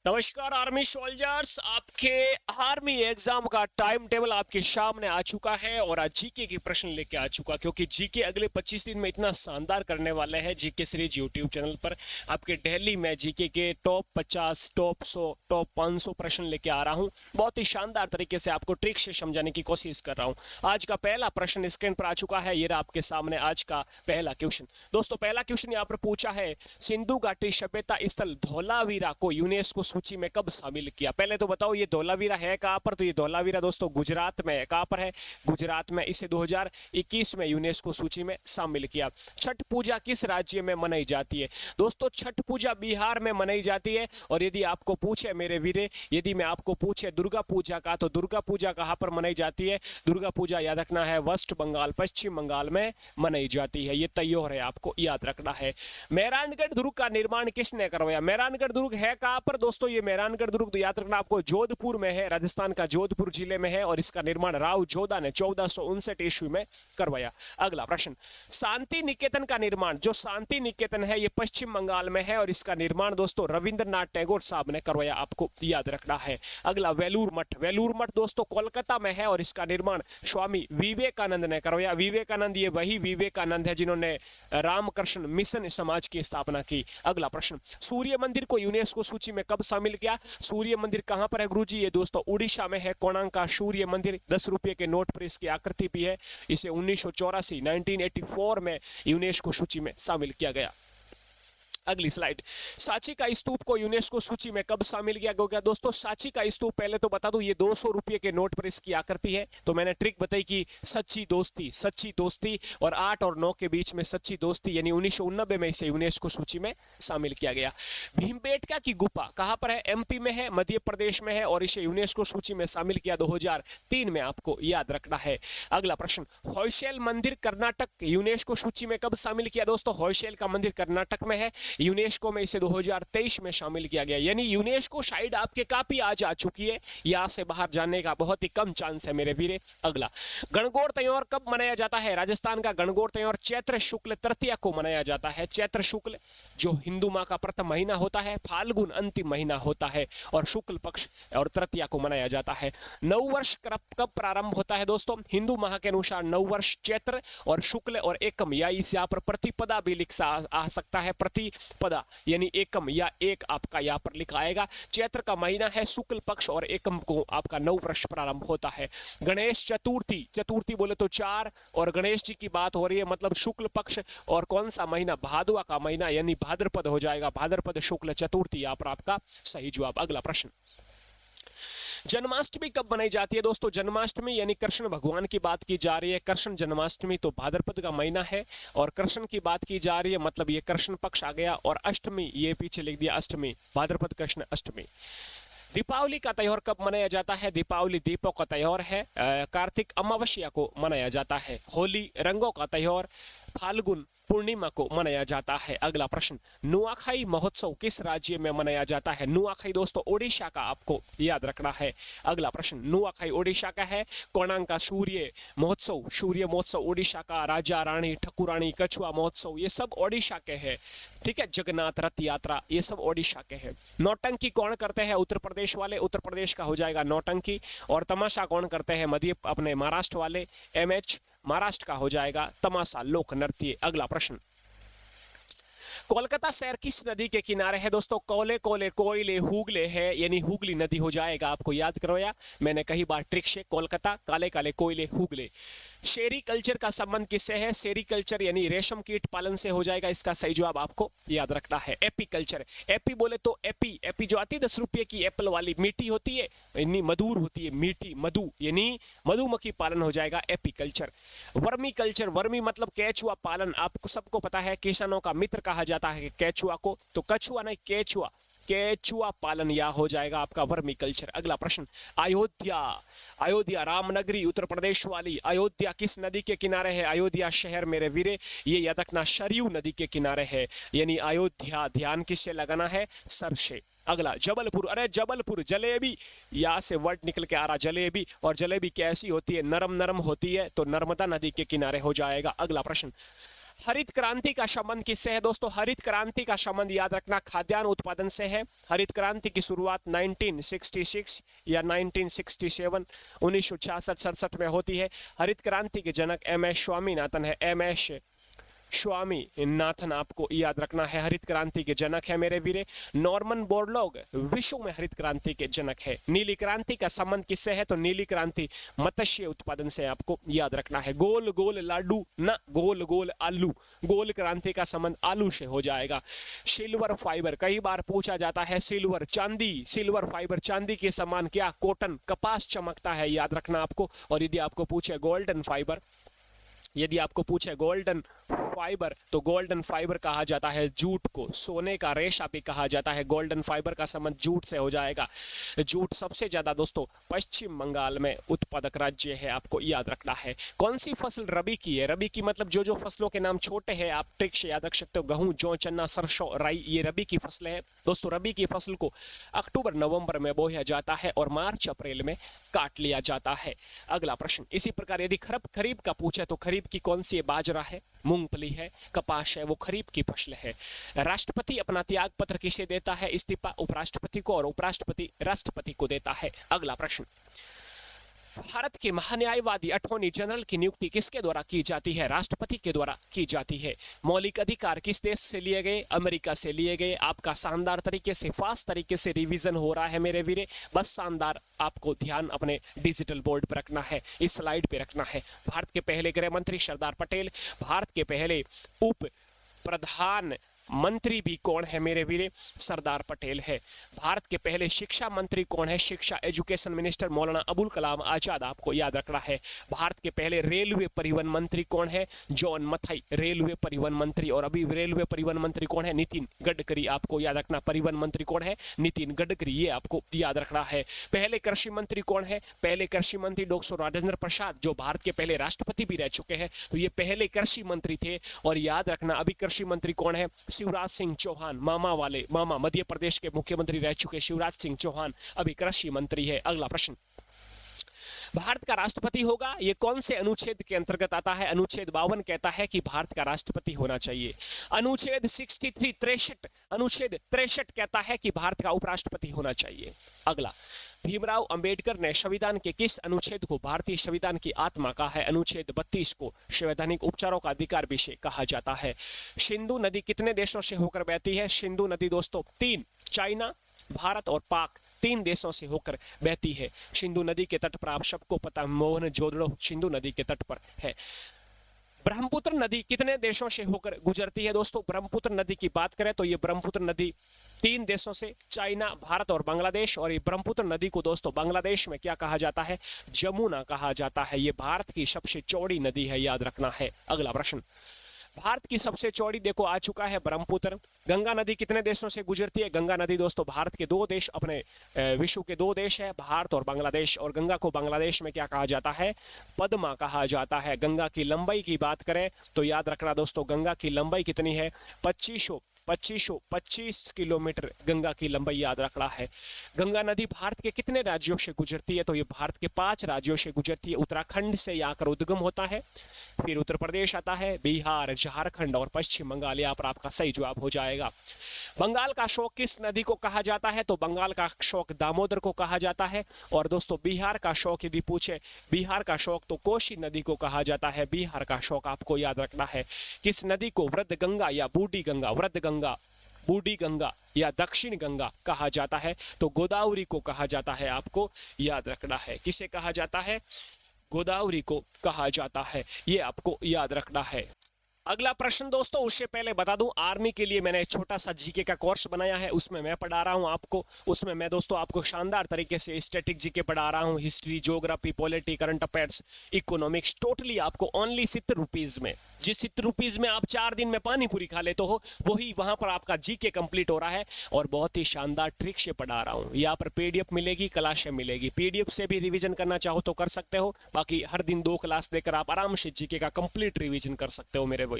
नमस्कार army soldiers, आपके army exam का टाइम टेबल आपके सामने आ चुका है और आज जीके की प्रश्न लेके आ चुका, क्योंकि जीके अगले 25 दिन में इतना शानदार करने वाले हैं। जीके सीरीज यूट्यूब चैनल पर आपके डेली में जीके के टॉप 50, टॉप 100, टॉप 500 प्रश्न लेके आ रहा हूं। बहुत ही शानदार तरीके से आपको ट्रिक से समझाने की कोशिश कर रहा हूं। आज का पहला प्रश्न स्क्रीन पर आ चुका है। ये रहा आपके सामने आज का पहला क्वेश्चन। दोस्तों, पहला क्वेश्चन यहाँ पर पूछा है, सिंधु घाटी सभ्यता स्थल धौलावीरा को यूनेस्को सूची में कब शामिल किया? पहले तो बताओ ये धौलावीरा है कहां पर? तो ये धौलावीरा दोस्तों गुजरात में है। कहां पर है? गुजरात में। इसे 2021 में यूनेस्को सूची में शामिल किया। छठ पूजा किस राज्य में मनाई जाती है? दोस्तों, छठ पूजा बिहार में मनाई जाती है। और यदि आपको पूछे मेरे वीरे, यदि मैं आपको पूछे दुर्गा पूजा का, तो दुर्गा पूजा कहां पर मनाई जाती है? दुर्गा पूजा याद रखना है वेस्ट बंगाल, पश्चिम बंगाल में मनाई जाती है। ये तैयार है, आपको याद रखना है। मेहरानगढ़ दुर्ग का निर्माण किसने करवाया? मेहरानगढ़ दुर्ग है कहां पर दोस्तों? ये मेहरानगढ़ दुर्ग तो याद रखना आपको जोधपुर में है, राजस्थान का जोधपुर जिले में है। और इसका निर्माण राव जोधा ने 1459 ईस्वी में करवाया। अगला प्रश्न, शांति निकेतन का निर्माण, जो शांति निकेतन है ये पश्चिम बंगाल में है और इसका निर्माण दोस्तों रविंद्रनाथ टैगोर साहब ने करवाया, आपको याद रखना है। अगला वेलूर मठ, वेलूर मठ दोस्तों कोलकाता में है और इसका निर्माण स्वामी विवेकानंद ने करवाया। विवेकानंद ये वही विवेकानंद है जिन्होंने रामकृष्ण मिशन समाज की स्थापना की। अगला प्रश्न, सूर्य मंदिर को यूनेस्को सूची में कब शामिल किया? सूर्य मंदिर कहां पर है गुरुजी? ये दोस्तों उड़ीसा में है, कोणार्क का सूर्य मंदिर। 10 रुपए के नोट पर इसकी आकृति भी है। इसे 1984 में यूनेस्को सूची में शामिल किया गया। अगली स्लाइड, सांची का स्तूप को यूनेस्को सूची में कब शामिल किया गया? दोस्तों, सांची का स्तूप पहले तो बता दूं ये 200 रुपए के नोट पर इसकी आकृति है। तो मैंने ट्रिक बताई कि सच्ची दोस्ती और 8 और 9 के बीच में सच्ची दोस्ती, यानी 1989 में इसे यूनेस्को सूची में शामिल किया गया। भीमबेटका की गुफा कहां पर है? एमपी में है, मध्य प्रदेश में है और इसे यूनेस्को सूची में शामिल किया 2003 में, आपको याद रखना है। अगला प्रश्न, होयसैल मंदिर कर्नाटक यूनेस्को सूची में कब शामिल किया? दोस्तों, होयसैल का मंदिर कर्नाटक में है, यूनेस्को में इसे 2023 में शामिल किया गया। यानी यूनेस्को साइड आपके काफी आज आ चुकी है, यहां से बाहर जाने का बहुत ही कम चांस है मेरे वीरे। अगला, गणगौर त्योहार कब मनाया जाता है? राजस्थान का गणगौर त्योहार चैत्र शुक्ल तृतीया को मनाया जाता है। चैत्र शुक्ल जो हिंदू माह का प्रथम महीना होता है, फाल्गुन अंतिम महीना होता है और शुक्ल पक्ष और तृतीया को मनाया जाता है। नववर्ष कब प्रारंभ होता है? दोस्तों, हिंदू माह के अनुसार नववर्ष चैत्र और शुक्ल और एकम, या इस यहाँ पर प्रतिपदा भी लिखा आ सकता है, प्रतिपदा यानी एकम या एक आपका यहाँ पर लिखा आएगा। चैत्र का महीना है, शुक्ल पक्ष और एकम को आपका नववर्ष प्रारंभ होता है। गणेश चतुर्थी, चतुर्थी बोले तो 4 और गणेश जी की बात हो रही है, मतलब शुक्ल पक्ष और कौन सा महीना? भादुआ का महीना, यानी भाद्रपद हो जाएगा। भाद्रपद शुक्ल चतुर्थी यहाँ पर आपका सही जवाब। अगला प्रश्न, जन्माष्टमी कब मनाई जाती है? दोस्तों, जन्माष्टमी यानी कृष्ण भगवान की बात की जा रही है। कृष्ण जन्माष्टमी तो भाद्रपद का महीना है और कृष्ण की बात की जा रही है, मतलब ये कृष्ण पक्ष आ गया। और अष्टमी ये पीछे लिख दिया, अष्टमी, भाद्रपद कृष्ण अष्टमी। दीपावली का त्योहार कब मनाया जाता है? दीपावली दीपों का त्योहार है, कार्तिक अमावस्या को मनाया जाता है। होली रंगों का त्योहार फाल्गुन पूर्णिमा को मनाया जाता है। अगला प्रश्न, नुआखाई महोत्सव किस राज्य में मनाया जाता है? नुआखाई दोस्तों ओडिशा का, आपको याद रखना है। अगला प्रश्न, नुआखाई ओडिशा का है। कोणार्क का सूर्य महोत्सव ओडिशा का। राजा रानी ठकुरानी कछुआ महोत्सव ये सब ओडिशा के हैं, ठीक है। जगन्नाथ रथ यात्रा ये सब ओडिशा के हैं। नौटंकी कौन करते हैं? उत्तर प्रदेश वाले, उत्तर प्रदेश का हो जाएगा नौटंकी। और तमाशा कौन करते हैं? अपने महाराष्ट्र वाले, MH महाराष्ट्र का हो जाएगा तमाशा, लोक नृत्य। अगला प्रश्न, कोलकाता शहर किस नदी के किनारे है? दोस्तों, कोयले हुगले है, यानी हुगली नदी हो जाएगा, आपको याद करवाया मैंने कई बार ट्रिक से। कोलकाता काले काले कोयले हुगले। शेरी कल्चर का संबंध किससे है? शेरी कल्चर यानी रेशम कीट पालन से हो जाएगा, इसका सही जवाब आपको याद रखना है। एपी कल्चर, एपी बोले तो एपी जो आती है 10 रुपये की एप्पल वाली, मीठी होती है, यानी मधुर होती है, मीठी मधु, यानी मधुमक्खी पालन हो जाएगा AP culture. Vermi culture, vermi मतलब केचुआ पालन, आपको सबको पता है किसानों का मित्र कहा जाता है केचुआ को, तो कछुआ नहीं केचुआ पालन या हो जाएगा आपका वर्मी कल्चर। अगला प्रश्न, अयोध्या रामनगरी उत्तर प्रदेश वाली अयोध्या किस नदी के किनारे है? अयोध्या शहर मेरे वीरे ये याद रखना सरयू नदी के किनारे है, यानी अयोध्या ध्यान किससे लगाना है? सर से। अगला, जबलपुर, अरे जबलपुर जलेबी, यहाँ से वर्ड निकल के आ रहा जलेबी, और जलेबी कैसी होती है? नरम नरम होती है, तो नर्मदा नदी के किनारे हो जाएगा। अगला प्रश्न, हरित क्रांति का संबंध किससे है दोस्तों? हरित क्रांति का संबंध याद रखना खाद्यान्न उत्पादन से है। हरित क्रांति की शुरुआत 1966 या 1967 1966-67 में होती है। हरित क्रांति के जनक एम.एस. स्वामीनाथन है। एम.एस. स्वामीनाथन आपको याद रखना है, हरित क्रांति के जनक है मेरे वीरे। नॉर्मन बोरलॉग विश्व में हरित क्रांति के जनक है। नीली क्रांति का संबंध किससे है? तो नीली क्रांति मत्स्य उत्पादन से आपको याद रखना है। गोल गोल लाडू ना गोल गोल आलू, गोल क्रांति का संबंध आलू से हो जाएगा। सिल्वर फाइबर कई बार पूछा जाता है। सिल्वर चांदी, सिल्वर फाइबर चांदी के समान क्या? कॉटन कपास चमकता है, याद रखना आपको। और यदि आपको पूछे गोल्डन फाइबर, यदि आपको पूछे गोल्डन फाइबर, तो गोल्डन फाइबर कहा जाता है जूट को। सोने का रेशा भी कहा जाता है। गोल्डन फाइबर का संबंध जूट से हो जाएगा। जूट सबसे ज्यादा दोस्तों पश्चिम बंगाल में उत्पादक राज्य है, आपको याद रखना है। कौन सी फसल रबी की है? रबी की मतलब जो फसलों के नाम छोटे हैं आप ट्रिक से याद रख सकते हो। गेहूं, जौ, चना, सरसों, राई, ये रबी की फसलें हैं दोस्तों। रबी की फसल को अक्टूबर नवंबर में बोया जाता है और मार्च अप्रैल में काट लिया जाता है। अगला प्रश्न इसी प्रकार यदि खरीफ का पूछे तो खरीफ की कौन सी? बाजरा है, मूंगफली है, कपास है, वो खरीफ की फसल है। राष्ट्रपति अपना त्याग पत्र किसे देता है? इस्तीफा उपराष्ट्रपति को, और उपराष्ट्रपति राष्ट्रपति को देता है। अगला प्रश्न, भारत के महान्यायवादी अटॉर्नी जनरल की नियुक्ति किसके द्वारा की जाती है? राष्ट्रपति के द्वारा की जाती है। मौलिक अधिकार किस देश से लिए गए? अमेरिका से लिए गए। आपका शानदार तरीके से, फास्ट तरीके से रिवीजन हो रहा है मेरे वीरे, बस शानदार। आपको ध्यान अपने डिजिटल बोर्ड पर रखना है, इस स्लाइड पे रखना है। भारत के पहले गृह मंत्री सरदार पटेल। भारत के पहले उप प्रधान मंत्री भी कौन है मेरे वीरे? सरदार पटेल है। भारत के पहले शिक्षा मंत्री कौन है? शिक्षा एजुकेशन मिनिस्टर मौलाना अबुल कलाम आजाद, आपको याद रखना है। भारत के पहले रेलवे परिवहन मंत्री कौन है? जॉन मथाई, रेलवे परिवहन मंत्री। और अभी रेलवे परिवहन मंत्री कौन है? नितिन गडकरी, आपको याद रखना। परिवहन मंत्री कौन है? नितिन गडकरी, ये आपको याद रखना है। पहले कृषि मंत्री कौन है? पहले कृषि मंत्री डॉक्टर राजेंद्र प्रसाद, जो भारत के पहले राष्ट्रपति भी रह चुके हैं, तो ये पहले कृषि मंत्री थे। और याद रखना अभी कृषि मंत्री कौन है? शिवराज सिंह चौहान, मामा मध्य प्रदेश के मुख्यमंत्री रह चुके शिवराज सिंह चौहान अभी कृषि मंत्री है। अगला प्रश्न, भारत का राष्ट्रपति होगा, ये कौन से अनुच्छेद के अंतर्गत आता है? अनुच्छेद 52 कहता है कि भारत का राष्ट्रपति होना चाहिए। अनुच्छेद 63 कहता है कि भारत का उपराष्ट्रपति होना चाहिए। अगला, भीमराव अंबेडकर ने संविधान के किस अनुच्छेद को भारतीय संविधान की आत्मा कहा है? अनुच्छेद 32 को संवैधानिक उपचारों का अधिकार विषय कहा जाता है। सिंधु नदी कितने देशों से होकर बहती है? सिंधु नदी दोस्तों 3, चाइना, भारत और पाक, 3 देशों से होकर बहती है। सिंधु नदी के तट पर आप सबको पता, मोहनजोदड़ो सिंधु नदी के तट पर है। ब्रह्मपुत्र नदी कितने देशों से होकर गुजरती है दोस्तों? ब्रह्मपुत्र नदी की बात करें तो ये ब्रह्मपुत्र नदी 3 देशों से, चाइना, भारत और बांग्लादेश। और ये ब्रह्मपुत्र नदी को दोस्तों बांग्लादेश में क्या कहा जाता है? जमुना कहा जाता है। ये भारत की सबसे चौड़ी नदी है, याद रखना है। अगला प्रश्न, भारत की सबसे चौड़ी देखो आ चुका है ब्रह्मपुत्र। गंगा नदी कितने देशों से गुजरती है? गंगा नदी दोस्तों भारत के 2 देश, अपने विश्व के 2 देश है, भारत और बांग्लादेश। और गंगा को बांग्लादेश में क्या कहा जाता है? पद्मा कहा जाता है। गंगा की लंबाई की बात करें तो याद रखना दोस्तों, गंगा की लंबाई कितनी है? 2525 किलोमीटर गंगा की लंबाई, याद रखना है। गंगा नदी भारत के कितने राज्यों से गुजरती है? तो ये भारत के 5 राज्यों से गुजरती है। उत्तराखंड से यहाँ कर उद्गम होता है, फिर उत्तर प्रदेश आता है, बिहार, झारखंड और पश्चिम बंगाल। यहाँ पर आपका सही जवाब हो जाएगा। बंगाल का शौक किस नदी को कहा जाता है? तो बंगाल का शौक दामोदर को कहा जाता है। और दोस्तों बिहार का शौक यदि पूछे, बिहार का शौक तो कोसी नदी को कहा जाता है। बिहार का शौक आपको याद रखना है। किस नदी को वृद्ध गंगा या बूढ़ी गंगा, वृद्ध गंगा, बूढ़ी गंगा या दक्षिण गंगा कहा जाता है? तो गोदावरी को कहा जाता है, आपको याद रखना है। किसे कहा जाता है? गोदावरी को कहा जाता है, ये आपको याद रखना है। अगला प्रश्न दोस्तों, उससे पहले बता दूं, आर्मी के लिए मैंने एक छोटा सा जीके का कोर्स बनाया है, उसमें मैं पढ़ा रहा हूं आपको। उसमें मैं दोस्तों आपको शानदार तरीके से स्टैटिक जीके पढ़ा रहा हूं, history, geography, polity, current affairs, economics, totally आपको ओनली 70 रुपीज में। जिस 70 रुपीज में आप 4 दिन में पानी पूरी खा लेते हो, वही वहां पर आपका जीके कंप्लीट हो रहा है। और बहुत ही शानदार ट्रिक से पढ़ा रहा हूँ। यहाँ पर पीडीएफ मिलेगी, क्लासें मिलेगी। पीडीएफ से भी रिवीजन करना चाहो तो कर सकते हो, बाकी हर दिन 2 क्लास देकर आप आराम से जीके का कंप्लीट रिवीजन कर सकते हो मेरे भाई।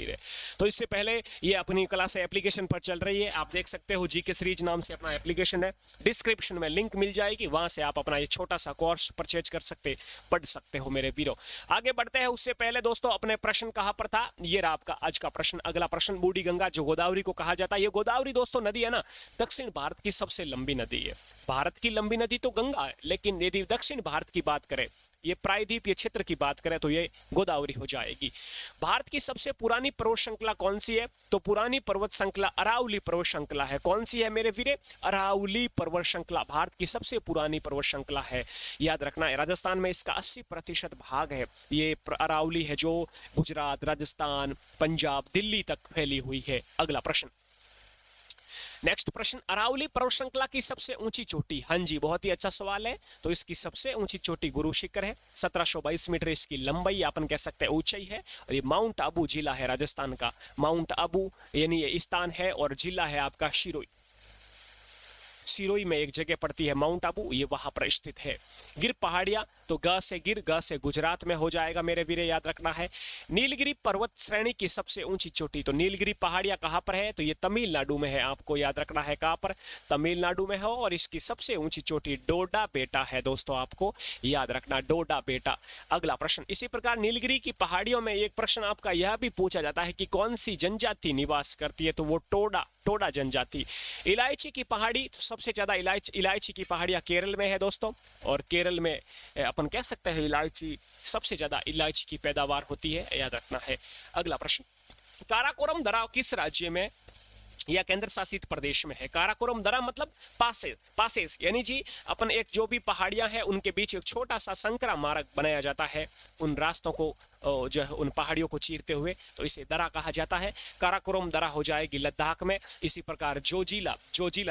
तो इससे पहले ये अपनी क्लास एप्लीकेशन पर चल रही है, आप देख सकते हो, जीके सीरीज नाम से अपना एप्लीकेशन है। डिस्क्रिप्शन में लिंक मिल जाएगी, वहां से आप अपना ये छोटा सा कोर्स परचेज कर सकते, पढ़ सकते हो मेरे वीरों। आगे बढ़ते हैं, उससे पहले दोस्तों अपने प्रश्न कहां पर था? ये रहा आपका आज का प्रश्न। अगला प्रश्न, बूढ़ी गंगा जो गोदावरी को कहा जाता है, ये गोदावरी दोस्तों नदी है ना, दक्षिण भारत की सबसे लंबी नदी है। भारत की लंबी नदी तो गंगा है, लेकिन यदि दक्षिण भारत की बात करें, ये प्रायद्वीप ये क्षेत्र की बात करें, तो ये गोदावरी हो जाएगी। भारत की सबसे पुरानी पर्वत श्रृंखला कौन सी है? तो पुरानी पर्वत श्रृंखला अरावली पर्वत श्रृंखला है। कौन सी है मेरे वीरे? अरावली पर्वत श्रृंखला भारत की सबसे पुरानी पर्वत श्रृंखला है, याद रखना है। राजस्थान में इसका 80% भाग है, ये अरावली है, जो गुजरात, राजस्थान, पंजाब, दिल्ली तक फैली हुई है। अगला प्रश्न, नेक्स्ट प्रश्न, अरावली पर्वत श्रृंखला की सबसे ऊंची चोटी। हाँ जी, बहुत ही अच्छा सवाल है। तो इसकी सबसे ऊंची चोटी गुरु शिखर है, 1722 मीटर इसकी लंबाई, अपन कह सकते हैं ऊंचाई है। और ये माउंट आबू जिला है राजस्थान का, माउंट आबू यानी ये स्थान है, और जिला है आपका सिरोही। सिरोही में एक जगह पड़ती है माउंट आबू, ये वहां पर स्थित है। गिर पहाड़ियां, तो ग से गिर, ग से गुजरात में हो जाएगा मेरे वीरे, याद रखना है। नीलगिरी पर्वत श्रेणी की सबसे ऊंची चोटी, तो नीलगिरी पहाड़ियां कहां पर है? तो ये तमिलनाडु में है, आपको याद रखना है कहां पर, तमिलनाडु में हो। और इसकी सबसे ऊंची चोटी डोडा बेटा है दोस्तों, आपको याद रखना, डोडा बेटा। अगला प्रश्न, इसी प्रकार नीलगिरी की पहाड़ियों में एक प्रश्न आपका यह भी पूछा जाता है कि कौन सी जनजाति निवास करती है? तो वो टोडा जनजाति। इलायची की पहाड़ी, तो सबसे ज्यादा इलायची की पहाड़ियां केरल में है दोस्तों, और केरल में अपन कह सकते हैं इलायची, सबसे ज्यादा इलायची की पैदावार होती है, याद रखना है। अगला प्रश्न, काराकोरम दरा किस राज्य में या केंद्र शासित प्रदेश में है? काराकोरम दरा मतलब पासेस, यानी जी अपन एक जो भी पहाड़ियां हैं उनके बीच एक छोटा सा संकरा मार्ग बनाया जाता है, उन रास्तों को जो है उन पहाड़ियों को चीरते हुए, तो इसे दरा कहा जाता है। काराकोरम दरा हो जाएगी लद्दाख में। इसी प्रकार जोजिला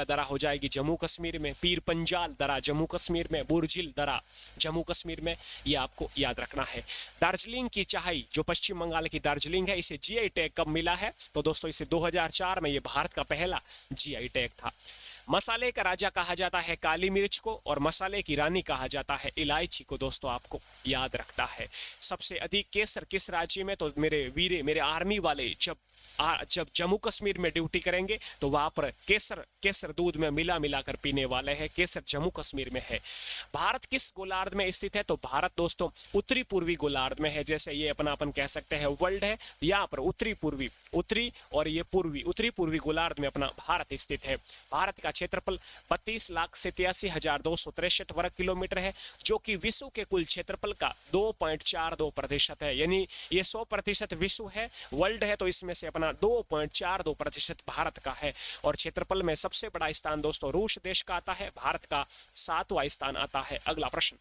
दरा हो जाएगी जम्मू कश्मीर में। पीर पंजाल दरा जम्मू कश्मीर में। बुर्जिल दरा जम्मू कश्मीर में, ये आपको याद रखना है। दार्जिलिंग की चाय जो पश्चिम बंगाल की दार्जिलिंग है, इसे जीआई टैग कब मिला है? तो दोस्तों इसे 2004 में ये भारत का पहला जीआई टैग था। मसाले का राजा कहा जाता है काली मिर्च को, और मसाले की रानी कहा जाता है इलायची को, दोस्तों आपको याद रखना है। सबसे अधिक केसर किस राज्य में? तो मेरे वीरे, मेरे आर्मी वाले जब जम्मू कश्मीर में ड्यूटी करेंगे तो वहां पर केसर दूध में मिला कर पीने वाले हैं। केसर जम्मू कश्मीर में है। भारत किस गोलार्ध में स्थित है? तो भारत दोस्तों उत्तरी पूर्वी गोलार्ध में है। जैसे ये अपन कह सकते हैं वर्ल्ड है, यहाँ पर उत्तरी और ये उत्तरी पूर्वी गोलार्ध में अपना भारत स्थित है। भारत का क्षेत्रफल 32,87,263 वर्ग किलोमीटर है, जो कि विश्व के कुल क्षेत्रफल का 2.42% है। यानी ये 100% विश्व है, वर्ल्ड है, तो इसमें से अपना 2.42% भारत का है। और क्षेत्रफल में सबसे बड़ा स्थान दोस्तों रूस देश का आता है, भारत का 7वां स्थान आता है। अगला प्रश्न,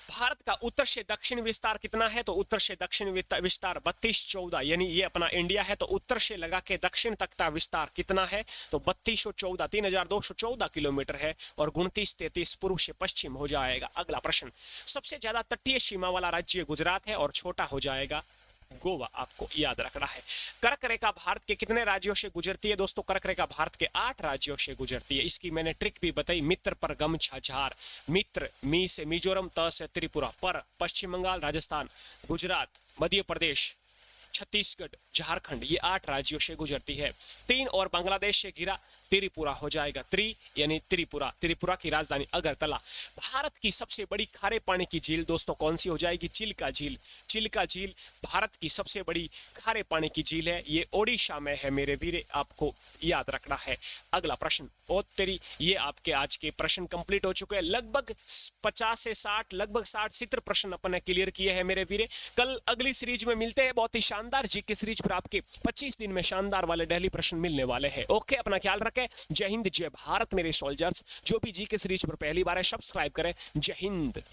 भारत का उत्तर से दक्षिण विस्तार कितना है? तो उत्तर से दक्षिण विस्तार 3214, यानी ये अपना इंडिया है, तो उत्तर से लगा के दक्षिण तक का विस्तार कितना है? तो 3214 किलोमीटर है, और 2933 पूर्व से पश्चिम हो जाएगा। अगला प्रश्न, सबसे ज्यादा तटीय सीमा वाला राज्य गुजरात है, और छोटा हो जाएगा गोवा, आपको याद रखना है। कर्क रेखा भारत के कितने राज्यों से गुजरती है? दोस्तों कर्क रेखा भारत के 8 राज्यों से गुजरती है। इसकी मैंने ट्रिक भी बताई। मित्र पर गमछा झार, मित्र मी से मिजोरम, त से त्रिपुरा, पर पश्चिम बंगाल, राजस्थान, गुजरात, मध्य प्रदेश, छत्तीसगढ़, झारखंड, ये 8 राज्यों से गुजरती है। 3 और बांग्लादेश से घिरा त्रिपुरा हो जाएगा। यानी त्रिपुरा की राजधानी अगरतला। भारत की सबसे बड़ी खारे पानी की झील दोस्तों कौन सी हो जाएगी? चिल्का झील भारत की सबसे बड़ी खारे पानी की झील है, ये ओडिशा में है मेरे वीरे, आपको याद रखना है। अगला प्रश्न, ये आपके आज के प्रश्न कंप्लीट हो चुके हैं। लगभग 50 से 60, लगभग 60 प्रश्न अपन ने क्लियर किए हैं मेरे वीरे। कल अगली सीरीज में मिलते हैं, बहुत ही शानदार जीके सीरीज पर आपके 25 दिन में शानदार वाले डेली प्रश्न मिलने वाले हैं। ओके, अपना ख्याल रखें। जय हिंद, जय भारत मेरे सोल्जर्स। जो भी जीके सीरीज पर पहली बार है सब्सक्राइब करें। जय हिंद।